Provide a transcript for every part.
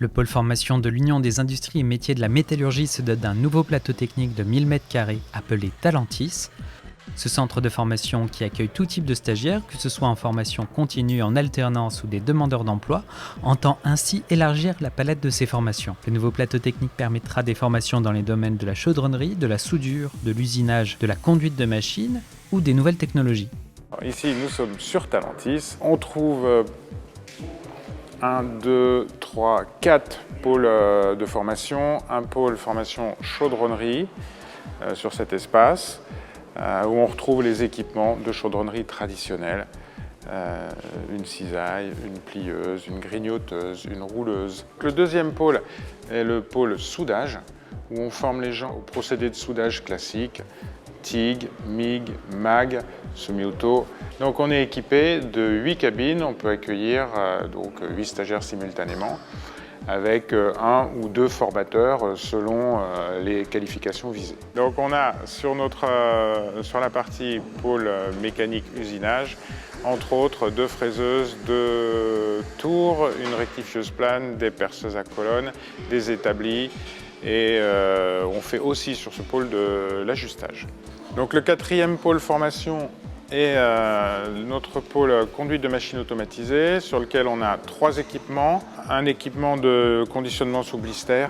Le pôle formation de l'Union des industries et métiers de la métallurgie se dote d'un nouveau plateau technique de 1000 m² appelé Talentis. Ce centre de formation qui accueille tout type de stagiaires, que ce soit en formation continue, en alternance ou des demandeurs d'emploi, entend ainsi élargir la palette de ces formations. Le nouveau plateau technique permettra des formations dans les domaines de la chaudronnerie, de la soudure, de l'usinage, de la conduite de machines ou des nouvelles technologies. Alors ici, nous sommes sur Talentis. On trouve 1, 2, 3, 4 pôles de formation. Un pôle formation chaudronnerie sur cet espace où on retrouve les équipements de chaudronnerie traditionnelle. Une cisaille, une plieuse, une grignoteuse, une rouleuse. Le deuxième pôle est le pôle soudage où on forme les gens au procédé de soudage classique. TIG, MIG, MAG, semi-auto. Donc on est équipé de 8 cabines, on peut accueillir 8 stagiaires simultanément avec 1 ou 2 formateurs selon les qualifications visées. Donc on a sur la partie pôle mécanique usinage, entre autres 2 fraiseuses, 2 tours, une rectifieuse plane, des perceuses à colonnes, des établis et on fait aussi sur ce pôle de l'ajustage. Donc le 4e pôle formation est notre pôle conduite de machines automatisées sur lequel on a 3 équipements. Un équipement de conditionnement sous blister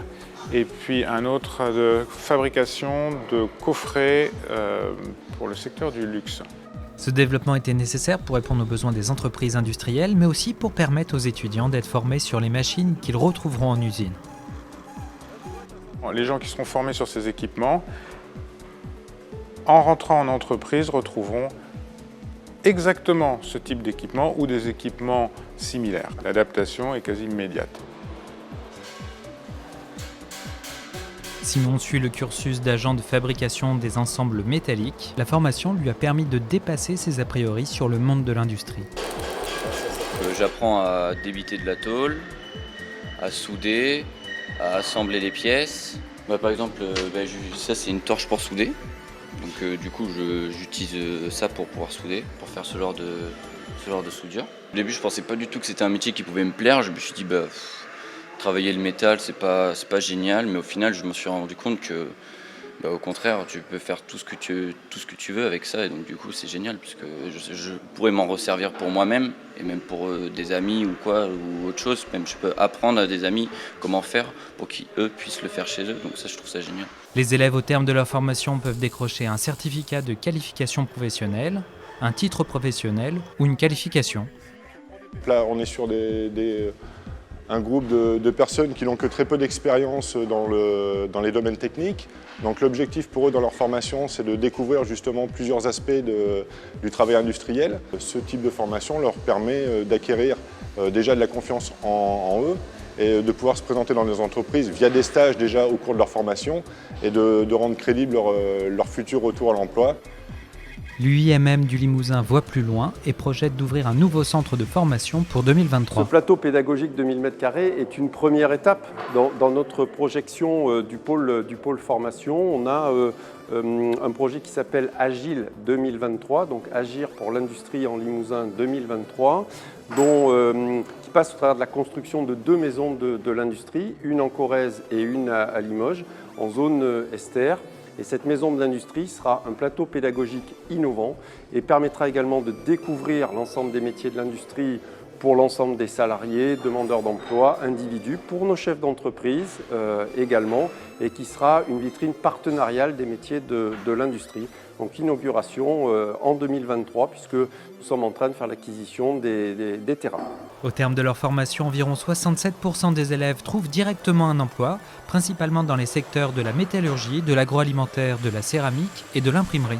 et puis un autre de fabrication de coffrets pour le secteur du luxe. Ce développement était nécessaire pour répondre aux besoins des entreprises industrielles, mais aussi pour permettre aux étudiants d'être formés sur les machines qu'ils retrouveront en usine. Les gens qui seront formés sur ces équipements, en rentrant en entreprise, retrouveront exactement ce type d'équipement ou des équipements similaires. L'adaptation est quasi immédiate. Simon suit le cursus d'agent de fabrication des ensembles métalliques. La formation lui a permis de dépasser ses a priori sur le monde de l'industrie. J'apprends à débiter de la tôle, à souder, à assembler les pièces. Par exemple, ça c'est une torche pour souder. Donc du coup j'utilise ça pour pouvoir souder, pour faire ce genre de soudure. Au début je pensais pas du tout que c'était un métier qui pouvait me plaire. Je me suis dit travailler le métal c'est pas génial, mais au final je me suis rendu compte que au contraire tu peux faire tout ce que tu veux avec ça, et donc du coup c'est génial puisque je pourrais m'en resservir pour moi-même et même pour des amis ou quoi ou autre chose. Même je peux apprendre à des amis comment faire pour qu'eux puissent le faire chez eux, donc ça je trouve ça génial. Les élèves au terme de leur formation peuvent décrocher un certificat de qualification professionnelle, un titre professionnel ou une qualification. Là on est sur un groupe de personnes qui n'ont que très peu d'expérience dans les domaines techniques. Donc l'objectif pour eux dans leur formation, c'est de découvrir justement plusieurs aspects du travail industriel. Ce type de formation leur permet d'acquérir déjà de la confiance en eux et de pouvoir se présenter dans des entreprises via des stages déjà au cours de leur formation et de rendre crédible leur futur retour à l'emploi. L'UIMM du Limousin voit plus loin et projette d'ouvrir un nouveau centre de formation pour 2023. Ce plateau pédagogique de 1000 m² est une première étape dans notre projection du pôle formation. On a un projet qui s'appelle Agile 2023, donc Agir pour l'industrie en Limousin 2023, qui passe au travers de la construction de 2 maisons de l'industrie, une en Corrèze et une à Limoges, en zone Esther. Et cette maison de l'industrie sera un plateau pédagogique innovant et permettra également de découvrir l'ensemble des métiers de l'industrie pour l'ensemble des salariés, demandeurs d'emploi, individus, pour nos chefs d'entreprise également, et qui sera une vitrine partenariale des métiers de l'industrie. Donc inauguration en 2023, puisque nous sommes en train de faire l'acquisition des terrains. Au terme de leur formation, environ 67% des élèves trouvent directement un emploi, principalement dans les secteurs de la métallurgie, de l'agroalimentaire, de la céramique et de l'imprimerie.